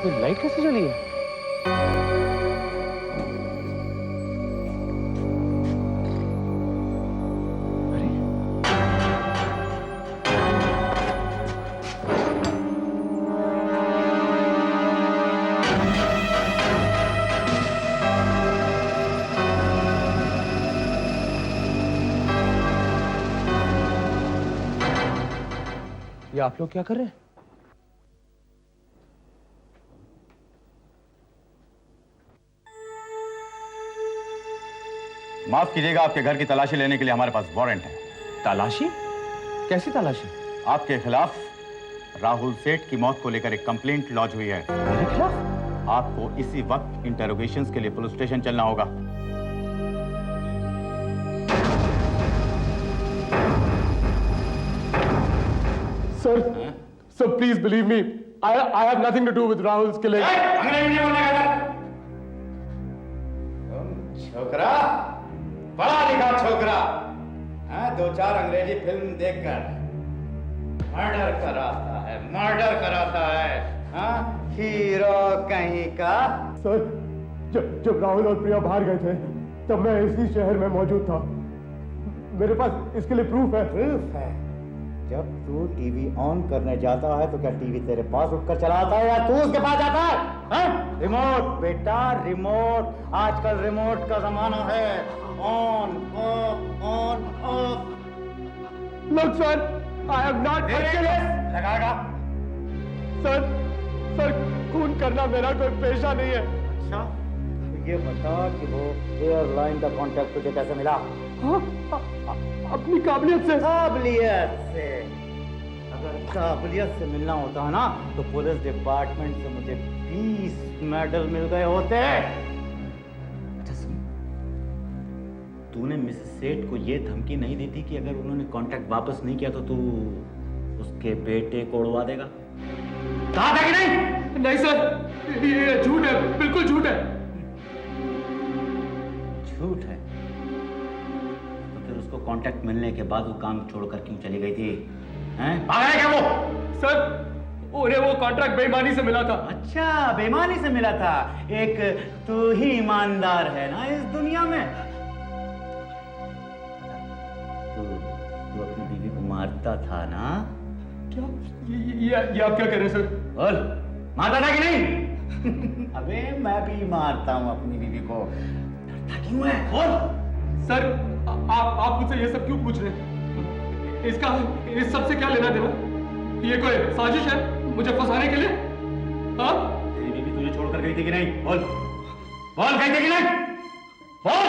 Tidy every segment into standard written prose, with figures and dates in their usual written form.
फिर लाइट कैसे जली है? अरे ये आप लोग क्या कर रहे हैं? माफ कीजिएगा, आपके घर की तलाशी लेने के लिए हमारे पास वारंट है। तलाशी? कैसी तलाशी? आपके खिलाफ राहुल सेठ की मौत को लेकर एक कंप्लेंट लॉन्च हुई है। मेरे खिलाफ? आपको इसी वक्त इंटरोगेशंस के लिए पुलिस स्टेशन चलना होगा। Sir, please believe me. I have nothing to do with Rahul's killing. अंग्रेजी नहीं बोलने का था। छोकरा, पढ़ा लिखा छोकरा, दो चार अंग्रेजी फिल्म देखकर मर्डर कराता है, हीरो कहीं का। सर, जब राहुल और प्रिया बाहर गए थे, तब मैं इसी शहर में मौजूद था। मेरे पास इसके लिए प्रूफ है। प्रूफ है? जब तू टीवी ऑन करने जाता है तो क्या टीवी तेरे पास उठकर चला आता है या तू उसके पास जाता है? रिमोट बेटा, रिमोट। आजकल रिमोट का जमाना है। On off. Look, sir, I have not. लगाएगा? सर, खून करना मेरा कोई पेशा नहीं है। अच्छा, तो ये बता कि वो एयरलाइन का कॉन्टैक्ट तुझे कैसे मिला? हाँ, अपनी काबिलियत से। अगर काबिलियत से मिलना होता ना तो पुलिस डिपार्टमेंट से मुझे 20 मेडल मिल गए होते। अच्छा सुन, तूने मिसेस सेठ को ये धमकी नहीं दी थी कि अगर उन्होंने कांटेक्ट वापस नहीं किया तो तू उसके बेटे को उड़वा देगा? कहा था कि नहीं? नहीं सर, ये झूठ है, बिल्कुल झूठ है। झूठ है? तो फिर उसको कांटेक्ट मिलने के बाद वो काम छोड़कर क्यों चली गई थी? हैं? पागल है क्या वो? सर, उन्हें वो कॉन्ट्रैक्ट बेईमानी से मिला था। अच्छा, बेईमानी से मिला था। एक तू ही ईमानदार है ना इस दुनिया में। तू अपनी बीवी को मारता था ना? क्या? ये आप क्या कह रहे हैं सर? बोल, मारता था कि नहीं? अबे मैं भी मारता हूँ अपनी बीवी को। डरता क्यों है? बोल। सर, आप मुझसे ये सब क्यों पूछ रहे हैं? इसका इस सब से क्या लेना देना? ये कोई साजिश है मुझे फंसाने के लिए? हाँ? तेरी बीवी तुझे छोड़कर गई थी कि नहीं? बोल, गई थी कि नहीं? बोल।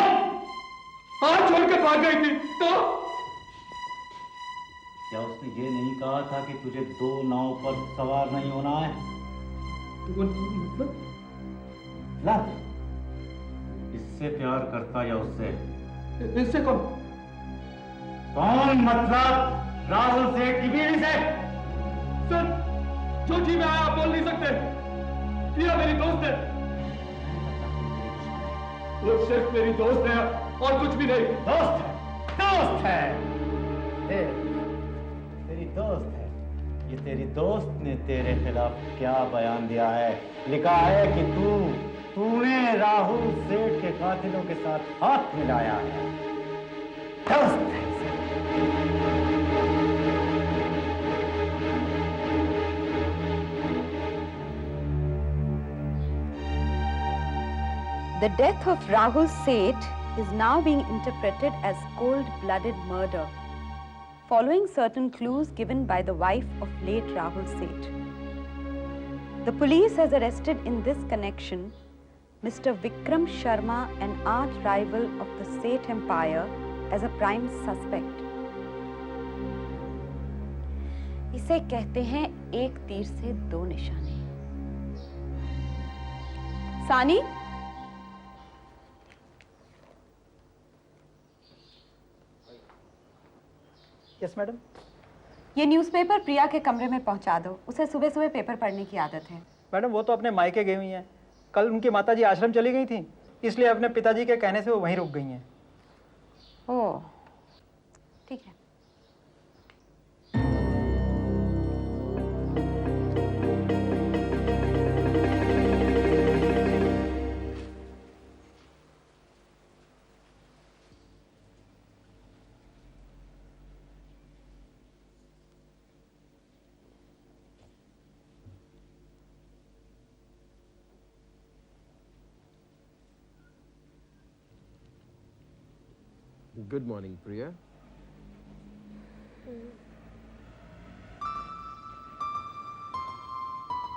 हाँ, छोड़कर भाग गई थी। तो क्या उसने ये नहीं कहा था कि तुझे दो नाव पर सवार नहीं होना है? मतलब? इससे प्यार करता या उससे? इससे कौन? मतलब राहुल सेठ की बीवी से। सर, जो जी में आया आप बोल नहीं सकते। प्रिया मेरी दोस्त है, वो सिर्फ मेरी दोस्त है और कुछ भी नहीं। दोस्त है तेरी दोस्त है। ये तेरी दोस्त ने तेरे खिलाफ क्या बयान दिया है? लिखा है कि तूने राहुल सेठ के कातिलों के साथ हाथ मिलाया है। दोस्त है। The death of Rahul Seth is now being interpreted as cold-blooded murder, following certain clues given by the wife of late Rahul Seth. The police has arrested in this connection Mr. Vikram Sharma, an art rival of the Seth empire, as a prime suspect. इसे कहते हैं एक तीर से दो निशाने। सानी, yes madam. ये न्यूज़पेपर प्रिया के कमरे में पहुंचा दो। उसे सुबह सुबह पेपर पढ़ने की आदत है। मैडम, वो तो अपने मायके गई हुई हैं। कल उनकी माताजी आश्रम चली गई थी, इसलिए अपने पिताजी के कहने से वो वहीं रुक गई हैं। ओह, ठीक है। गुड मॉर्निंग प्रिया।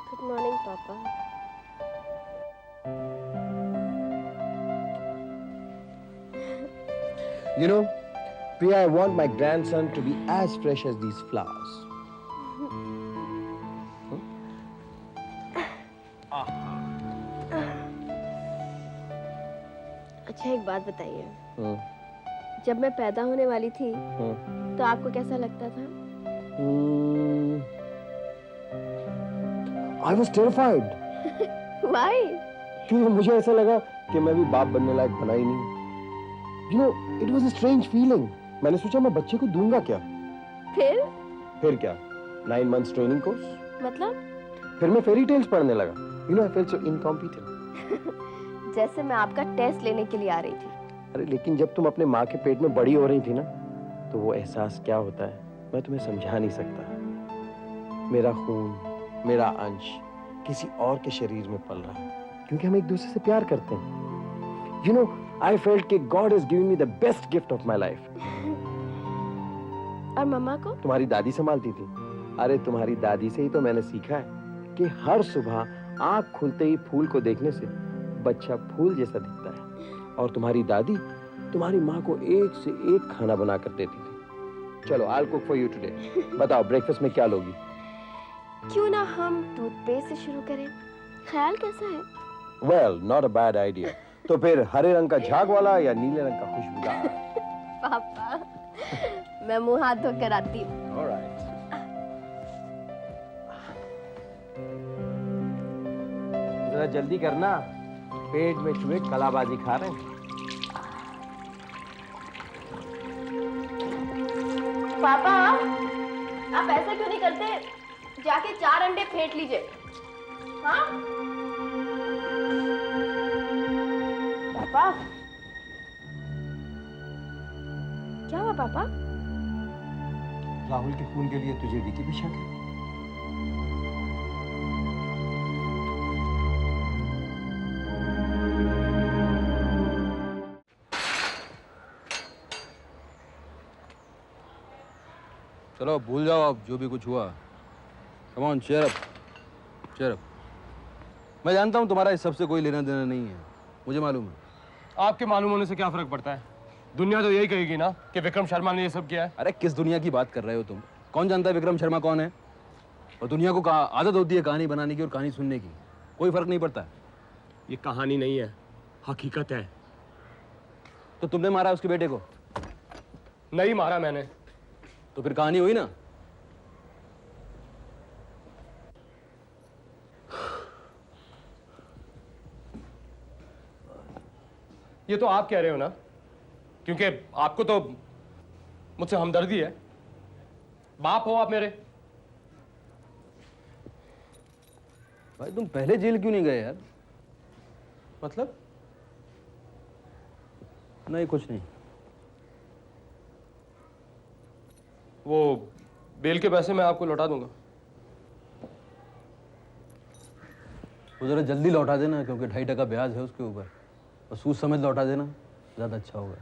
गुड मॉर्निंग पापा। You know, Priya, I want my grandson to be as fresh as these flowers. अच्छा एक बात बताइए, जब मैं पैदा होने वाली थी तो आपको कैसा लगता था? I was terrified. Why? क्योंकि मुझे ऐसा लगा कि मैं भी बाप बनने लायक बना ही नहीं। You know, it was a strange feeling. मैंने सोचा मैं बच्चे को दूंगा क्या? फिर क्या? 9 months training course? मतलब? फिर मैं fairy tales पढ़ने लगा। You know, I felt so incompetent. जैसे मैं आपका टेस्ट लेने के लिए आ रही थी। अरे लेकिन जब तुम अपने माँ के पेट में बड़ी हो रही थी ना, तो वो एहसास क्या होता है मैं तुम्हें समझा नहीं सकता। मेरा खून, मेरा अंश किसी और के शरीर में पल रहा है, क्योंकि हम एक दूसरे से प्यार करते हैं। You know, I felt कि God has given me the best gift of my life. और मम्मा को? तुम्हारी दादी संभालती थी। अरे तुम्हारी दादी से ही तो मैंने सीखा है कि हर सुबह आँख खुलते ही फूल को देखने से बच्चा फूल जैसा दिखता है। और तुम्हारी दादी तुम्हारी माँ को एक से एक खाना बना कर देती थी। चलो, I'll cook for you today. बताओ ब्रेकफास्ट में क्या लोगी? क्यों ना हम टूथपेस्ट से शुरू करें? ख्याल कैसा है? Well, not a bad idea. तो फिर हरे रंग का झाग वाला या नीले रंग का खुशबूदार? पापा, मैं मुंह हाथ धोकर आती हूँ। All right. जरा जल्दी करना, पेट में चूहे कलाबाजी खा रहे हैं। पापा, आप ऐसा क्यों नहीं करते? जाके 4 अंडे फेंट लीजिए। हाँ? पापा, क्या हुआ पापा? राहुल के खून के लिए तुझे विकी भी शक है? चलो भूल जाओ अब जो भी कुछ हुआ। Come on, cheer up, cheer up. मैं जानता हूँ तुम्हारा इस सबसे कोई लेना देना नहीं है, मुझे मालूम है। आपके मालूम होने से क्या फर्क पड़ता है? दुनिया तो यही कहेगी ना कि विक्रम शर्मा ने ये सब किया है। अरे किस दुनिया की बात कर रहे हो तुम? कौन जानता है विक्रम शर्मा कौन है? और दुनिया को आदत होती है कहानी बनाने की और कहानी सुनने की, कोई फर्क नहीं पड़ता। ये कहानी नहीं है, हकीकत है। तो तुमने मारा उसके बेटे को? नहीं मारा मैंने। तो फिर कहानी हुई ना। ये तो आप कह रहे हो ना, क्योंकि आपको तो मुझसे हमदर्दी है। बाप हो आप मेरे। भाई तुम पहले जेल क्यों नहीं गए यार? मतलब? नहीं, कुछ नहीं। वो बेल के पैसे मैं आपको लौटा दूंगा। वो जरा जल्दी लौटा देना, क्योंकि 2.5% ब्याज है उसके ऊपर, और सूद समेत लौटा देना, ज्यादा अच्छा होगा।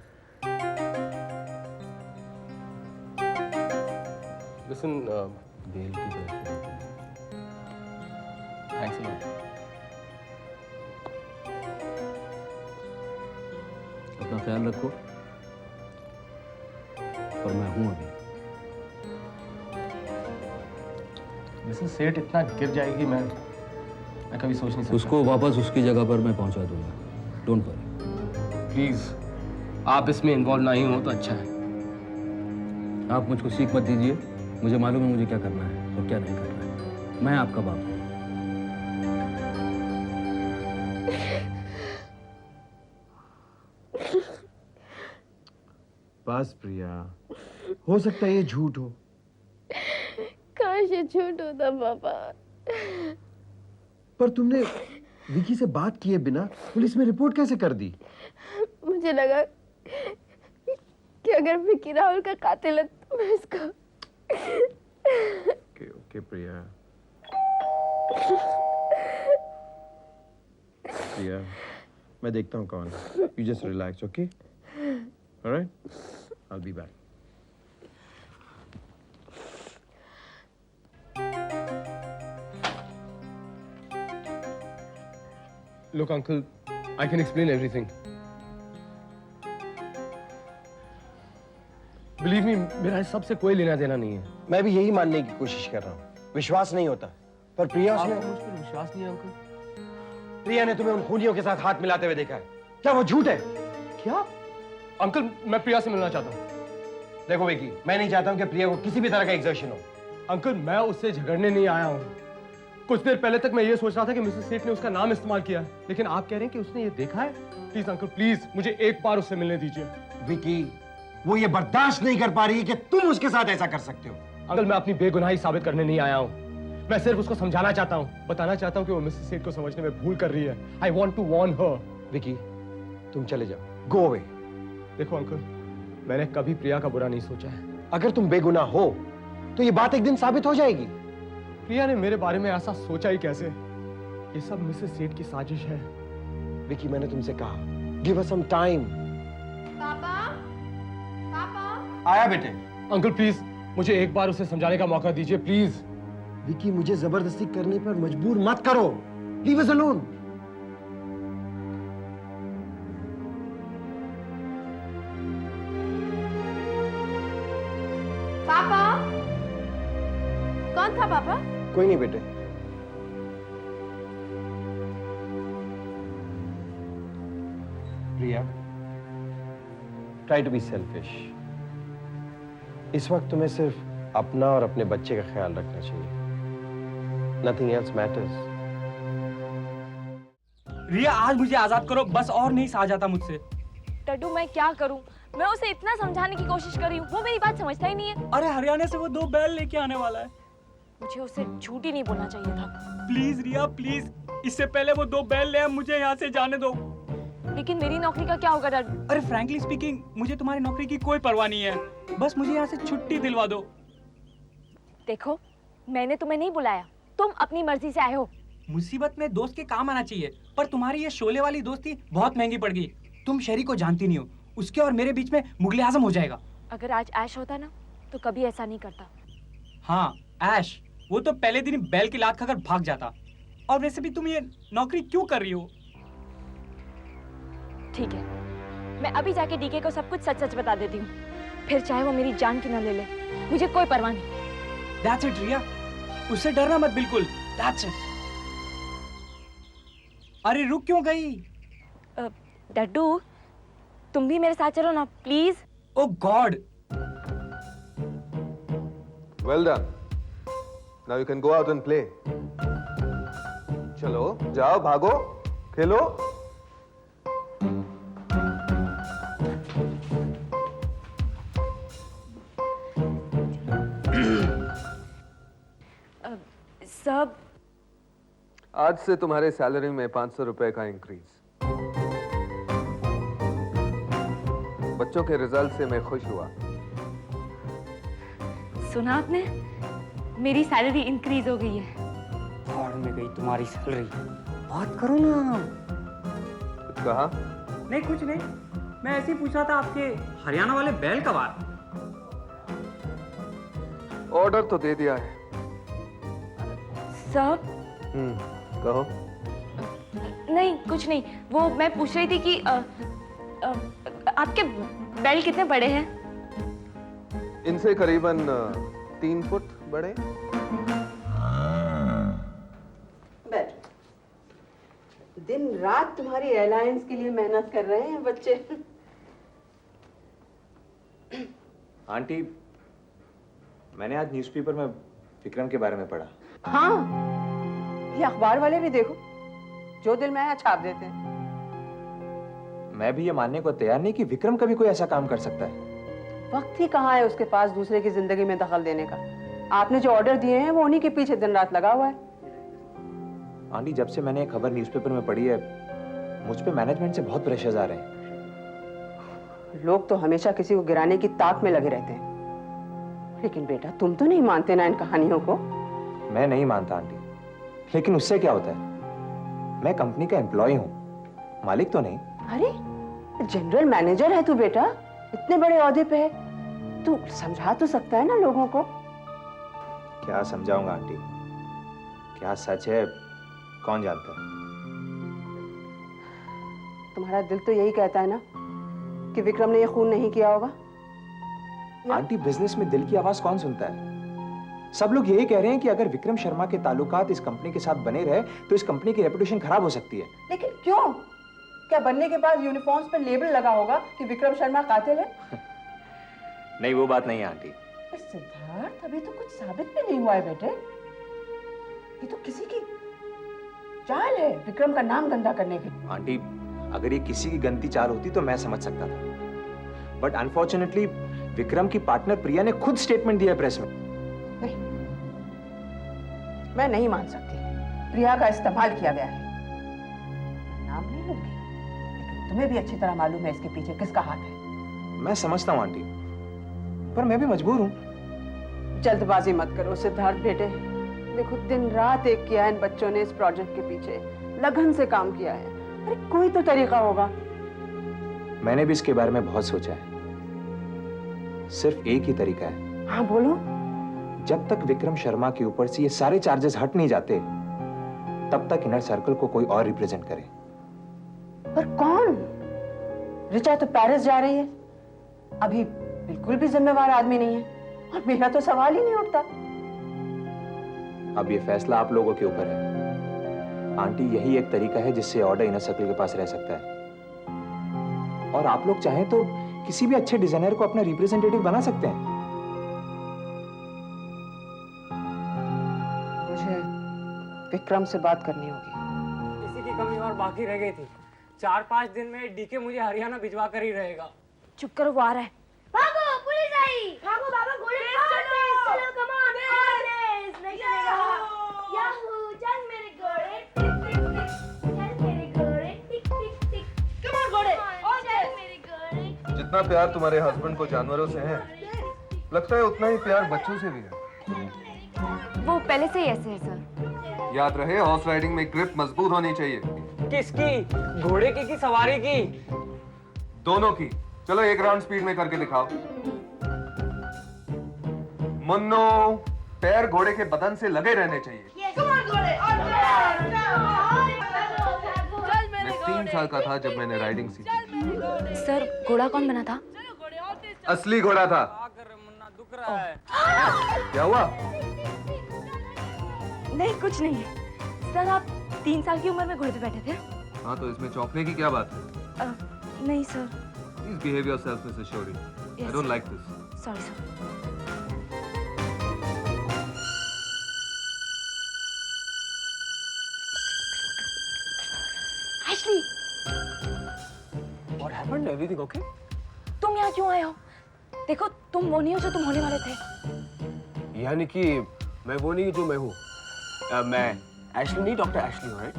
लिसन, बेल की पैसे। Thanks a lot. अपना ख्याल रखो, और मैं हूं अभी। लिसन, सेठ इतना गिर जाएगी मैं कभी सोच नहीं सकता। उसको वापस उसकी जगह पर मैं पहुंचा दूंगा, डोंट वरी। प्लीज आप इसमें इन्वॉल्व नहीं हो तो अच्छा है। आप मुझको सीख मत दीजिए, मुझे मालूम है मुझे क्या करना है और क्या नहीं करना है। मैं आपका बाप हूं। बस प्रिया, हो सकता है ये झूठ हो। काश ये झूठ होता पापा। पर तुमने विकी से बात किए बिना पुलिस में रिपोर्ट कैसे कर दी? मुझे लगा कि अगर विकी राहुल का कातिल है तो मैं इसको। ओके प्रिया। प्रिया, मैं देखता हूँ कौन। You just relax, okay? All right? I'll be back. Look, Uncle, I can explain everything. Believe me, मेरा इस सब से कोई लेना देना नहीं है। मैं भी यही मानने की कोशिश कर रहा हूँ। विश्वास नहीं होता, पर प्रिया उसने आपको मुझ पर विश्वास नहीं है, अंकल? प्रिया ने तुम्हें उन खूनियों के साथ हाथ मिलाते हुए देखा है। क्या वो झूठ है? क्या? अंकल, मैं प्रिया से मिलना चाहता हूँ। देखो विकी, मैं नहीं चाहता हूँ कि प्रिया को किसी भी तरह का एक्सर्शन हो। अंकल, मैं उससे झगड़ने नहीं आया हूँ। कुछ देर पहले तक मैं ये सोच रहा था कि मिसेस सेठ ने उसका नाम इस्तेमाल किया है, लेकिन आप कह रहे हैं कि उसने ये देखा है। प्लीज अंकल, प्लीज मुझे एक बार उससे मिलने दीजिए। विकी, वो ये बर्दाश्त नहीं कर पा रही है कि तुम उसके साथ ऐसा कर सकते हो। अंकल, मैं अपनी बेगुनाही साबित करने नहीं आया हूँ। मैं सिर्फ उसको समझाना चाहता हूँ, बताना चाहता हूँ कि वो मिसेस सेठ को समझने में भूल कर रही है। आई वॉन्ट टू वॉर्न हर। विकी, तुम चले जाओ, गो अवे। देखो अंकल, मैंने कभी प्रिया का बुरा नहीं सोचा है। अगर तुम बेगुनाह हो तो ये बात एक दिन साबित हो जाएगी। प्रिया ने मेरे बारे में ऐसा सोचा ही कैसे? ये सब मिसेस सेठ की साजिश है। विकी, मैंने तुमसे कहा, गिव अस सम टाइम। पापा, पापा। आया बेटे। अंकल प्लीज मुझे एक बार उसे समझाने का मौका दीजिए, प्लीज। विकी, मुझे जबरदस्ती करने पर मजबूर मत करो। Leave us alone. पापा, कौन था पापा? कोई नहीं बेटे। प्रिया, ट्राई टू बी सेल्फिश। इस वक्त तुम्हें सिर्फ अपना और अपने बच्चे का ख्याल रखना चाहिए। Nothing else matters. रिया, आज मुझे आजाद करो, बस और नहीं सहा जाता मुझसे। टड्डू, मैं क्या करूं? मैं उसे इतना समझाने की कोशिश कर रही हूँ, वो मेरी बात समझता ही नहीं है। अरे हरियाणा से वो 2 बैल लेके आने वाला है। मुझे उसे झूठ ही नहीं बोलना चाहिए था। प्लीज रिया, प्लीज, इससे पहले वो 2 बैल ले, मुझे यहाँ से जाने दो। लेकिन मेरी नौकरी का क्या होगा डैड? अरे फ्रैंकली स्पीकिंग, मुझे तुम्हारी नौकरी की कोई परवाह नहीं है। बस मुझे यहाँ से छुट्टी दिलवा दो। देखो, मैंने तुम्हें नहीं बुलाया, तुम अपनी मर्जी से आए हो। मुसीबत में दोस्त के काम आना चाहिए, पर तुम्हारी ये शोले वाली दोस्ती बहुत महंगी पड़ गई। तुम शहरी को जानती नहीं हो, उसके और मेरे बीच में मुगले आजम हो जाएगा। अगर आज ऐश होता ना, तो कभी ऐसा नहीं करता। हाँ, ऐश, वो तो पहले दिन ही बैल की लात खाकर भाग जाता। और वैसे भी तुम ये नौकरी क्यों कर रही हो? ठीक है, मैं अभी जाके डीके को सब कुछ सच सच बता देती हूँ, फिर चाहे वो मेरी जान क्यों न ले ले, मुझे कोई परवाह नहीं। That's it, रिया, उससे डरना मत बिल्कुल। That's it. अरे रुक क्यों गई? डड्डू, तुम भी मेरे साथ चलो ना please. Oh God. Well done. Now you can go out and play. चलो, जाओ, भागो, खेलो। सब आज से तुम्हारे सैलरी में 500 रुपए का इंक्रीज। बच्चों के रिजल्ट से मैं खुश हुआ। सुना आपने? मेरी सैलरी इंक्रीज हो गई है। भाड़ में गई तुम्हारी सैलरी। बात करो ना। कुछ कहा? नहीं, कुछ नहीं, मैं ऐसे ही पूछ रहा था आपके हरियाणा वाले बैल कब आ रहे? ऑर्डर तो दे दिया है। सब कहो। नहीं, कुछ नहीं, वो मैं पूछ रही थी कि आपके बैल कितने बड़े हैं? इनसे करीबन 3 फुट बड़े। बैठ। दिन रात तुम्हारी एयरलाइंस के लिए मेहनत कर रहे हैं बच्चे। आंटी, मैंने आज न्यूज़पेपर में विक्रम के बारे में पढ़ा। हाँ, ये अखबार वाले भी देखो, जो दिल में आया छाप देते हैं। मैं भी ये मानने को तैयार नहीं कि विक्रम कभी कोई ऐसा काम कर सकता है। वक्त ही कहाँ है उसके पास दूसरे की जिंदगी में दखल देने का। आपने जो ऑर्डर दिए हैं वो उन्हीं के पीछे दिन रात लगा हुआ है। आंटी, जब से मैंने ये खबर न्यूज़पेपर में पढ़ी है, मुझ पे मैनेजमेंट से बहुत प्रेशर्स आ रहे हैं। लोग तो हमेशा किसी को गिराने की ताक में लगे रहते हैं, लेकिन बेटा तुम तो नहीं मानते ना इन कहानियों को। मैं नहीं मानता आंटी, लेकिन उससे क्या होता है? मैं कंपनी का एम्प्लॉय हूँ, मालिक तो नहीं। अरे जनरल मैनेजर है तू बेटा, इतने बड़े ओहदे पे है, तू समझा तो सकता है ना लोगों को। क्या समझाऊंगा आंटी? क्या सच है कौन जानता है? तुम्हारा दिल तो यही कहता है ना कि विक्रम ने ये खून नहीं किया होगा। आंटी, बिजनेस में दिल की आवाज कौन सुनता है? सब लोग यही कह रहे हैं कि अगर विक्रम शर्मा के ताल्लुकात इस कंपनी के साथ बने रहे तो इस कंपनी की रेपुटेशन खराब हो सकती है। लेकिन क्यों? क्या बनने के बाद यूनिफॉर्म्स पर लेबल लगा होगा कि विक्रम शर्मा कातिल है? नहीं, वो बात नहीं है आंटी। पर सिद्धार्थ, अभी तो कुछ साबित भी नहीं हुआ है बेटे। ये तो किसी की चाल है विक्रम का नाम गंदा करने की। आंटी, अगर ये किसी की गंदी चाल होती तो मैं समझ सकता था, बट अनफॉर्चुनेटली विक्रम की पार्टनर प्रिया ने खुद स्टेटमेंट दिया प्रेस में। नहीं, मैं नहीं मान सकती। प्रिया का इस्तेमाल किया गया है। नाम नहीं लूंगी, लेकिन तुम्हें भी अच्छी तरह मालूम है इसके पीछे किसका हाथ है। मैं समझता हूँ आंटी, पर मैं भी मजबूर हूँ। जल्दबाजी मत करो सिद्धार्थ बेटे। देखो, दिन रात एक किया है इन बच्चों ने इस प्रोजेक्ट के पीछे, लगन से काम किया है। अरे कोई तो तरीका होगा। मैंने भी इसके बारे में बहुत सोचा है। सिर्फ एक ही तरीका है। हाँ बोलो। जब तक विक्रम शर्मा के ऊपर से ये सारे चार्जेस हट नहीं जाते, तब तक इनर सर्कल को कोई और रिप्रेजेंट करे। पर कौन? रिचा तो पेरिस जा रही है, अभी बिल्कुल भी जिम्मेवार आदमी नहीं है, और मेरा तो सवाल ही नहीं उठता। अब ये फैसला आप लोगों के ऊपर है। आंटी, यही एक तरीका है जिससे ऑर्डर इनर सर्कल के पास रह सकता है, और आप लोग चाहें तो किसी भी अच्छे डिजाइनर को अपना रिप्रेजेंटेटिव बना सकते हैं। मुझे विक्रम से बात करनी होगी। इसी की कमी और बाकी रह गई थी। 4-5 दिन में डीके मुझे हरियाणा भिजवा कर ही रहेगा। चुप करो, वो आ रहा है। भागो, पुलिस आई! भागो बाबा, गोली चलो, कम ऑन, नहीं चलेगा। याहू, चल मेरे घोड़े, टिक टिक टिक, चल मेरे घोड़े, टिक टिक टिक। कम ऑन घोड़े, और चल मेरे घोड़े। जितना प्यार तुम्हारे हस्बैंड को जानवरों से है, लगता है उतना ही प्यार बच्चों से भी है। वो पहले से ही ऐसे है सर। याद रहे, हॉर्स राइडिंग में ग्रिप मजबूत होनी चाहिए। किसकी? घोड़े की सवारी की? दोनों की। चलो एक राउंड स्पीड में करके दिखाओ। मुन्नो, पैर घोड़े के बदन से लगे रहने चाहिए। कम ऑन घोड़े, और चल मेरे मैं 3 साल का था जब मैंने राइडिंग सीखी। सर, घोड़ा कौन बना था? असली घोड़ा था। मुन्ना दुख रहा है। क्या हुआ? नहीं, कुछ नहीं है सर। आप 3 साल की उम्र में घोड़े पे बैठे थे? हाँ, तो इसमें चौंकने की क्या बात है? नहीं sir. Please behave yourself, Mrs. Shori. I don't like this. Sorry sir. Ashley, What happened? Everything okay? तुम यहाँ क्यों आए हो? देखो, तुम वो नहीं हो जो तुम होने वाले थे। यानी कि मैं वो नहीं जो मैं हूँ। मैं एशली नहीं, डॉक्टर एशली हूँ, राइट?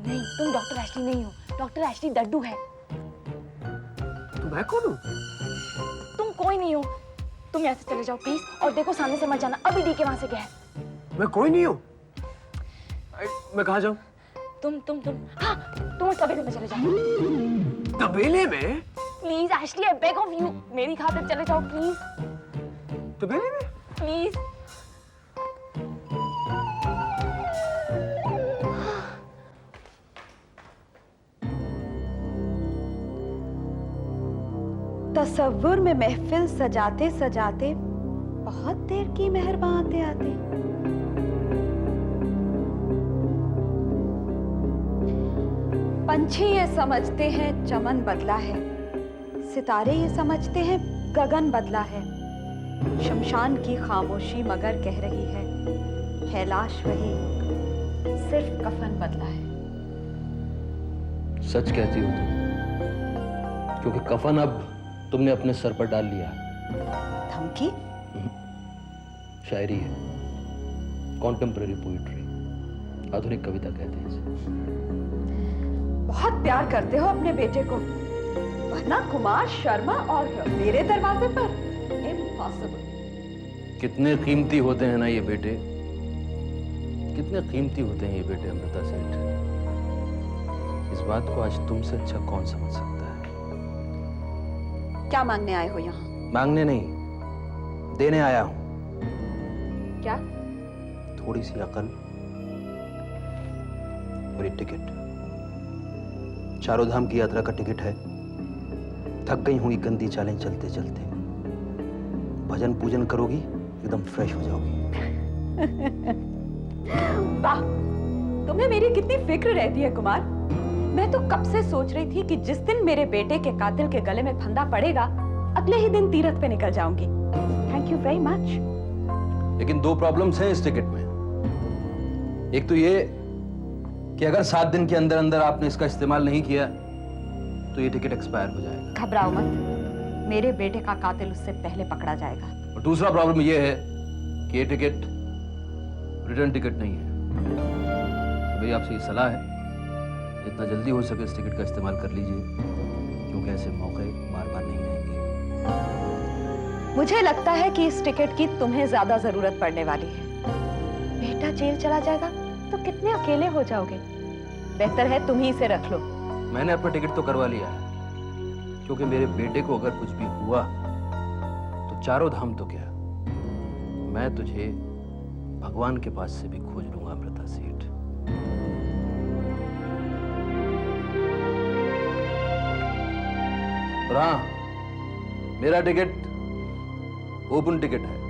नहीं, तुम डॉक्टर एशली नहीं हो। डॉक्टर एशली डड्डू है। तो मैं कौन हूँ? तुम कोई नहीं हो। तुम यहाँ से चले जाओ प्लीज, और देखो सामने से मत जाना। अभी डीके वहां से गया है। मैं कोई नहीं हूँ। मैं कहाँ जाऊँ? तुम हाँ, तुम उस तबेले में चले जाओ। तबेले में? Please Ashley, I beg of you, मेरी खातिर चले जाओ प्लीज। तबेले में? प्लीज। तसव्वुर में महफिल सजाते सजाते बहुत देर की मेहरबान आते आते। पंछी ये समझते हैं चमन बदला है, सितारे ये समझते हैं गगन बदला है। शमशान की खामोशी मगर कह रही है लाश वही, सिर्फ कफन बदला है। सच कहती हो तुम, क्योंकि कफन अब तुमने अपने सर पर डाल लिया। धमकी? शायरी है, कॉन्टेम्पररी पोइट्री, आधुनिक कविता कहते हैं इसे। बहुत प्यार करते हो अपने बेटे को, वरना कुमार शर्मा और मेरे दरवाजे पर? इम्पॉसिबल। कितने कीमती होते हैं ना ये बेटे, कितने कीमती होते हैं ये बेटे अमृता सेठ। इस बात को आज तुमसे अच्छा कौन समझ सकता है? क्या मांगने आए हो यहाँ? मांगने नहीं, देने आया हूं। क्या? थोड़ी सी अकल और एक टिकट। चारों धाम की यात्रा का टिकट है। थक गई होंगी गंदी चालें चलते चलते। भजन पूजन करोगी, एकदम फ्रेश हो जाओगी। वाह, तुम्हें मेरी कितनी फिक्र रहती है कुमार। मैं तो कब से सोच रही थी कि जिस दिन मेरे बेटे के कातिल के गले में फंदा पड़ेगा, अगले ही दिन तीरथ पे निकल जाऊंगी। Thank you very much. लेकिन 2 प्रॉब्लम्स हैं इस टिकट में। एक तो ये कि अगर 7 दिन के अंदर अंदर आपने इसका इस्तेमाल नहीं किया तो ये टिकट एक्सपायर हो जाएगा। घबराओ मत, मेरे बेटे का कातिल उससे पहले पकड़ा जाएगा। और दूसरा प्रॉब्लम ये है कि ये टिकट रिटर्न टिकट नहीं है। तो मेरी आपसे ये सलाह है, जितना जल्दी हो सके इस टिकट का इस्तेमाल कर लीजिए, क्योंकि ऐसे मौके बार बार नहीं आएंगे। मुझे लगता है कि इस टिकट की तुम्हें ज्यादा जरूरत पड़ने वाली है। बेटा जेल चला जाएगा तो कितने अकेले हो जाओगे। बेहतर है तुम ही इसे रख लो। मैंने अपना टिकट तो करवा लिया है, क्योंकि मेरे बेटे को अगर कुछ भी हुआ तो चारों धाम तो क्या, मैं तुझे भगवान के पास से भी खोज लूंगा अमृता सेठ। और हाँ, मेरा टिकट ओपन टिकट है।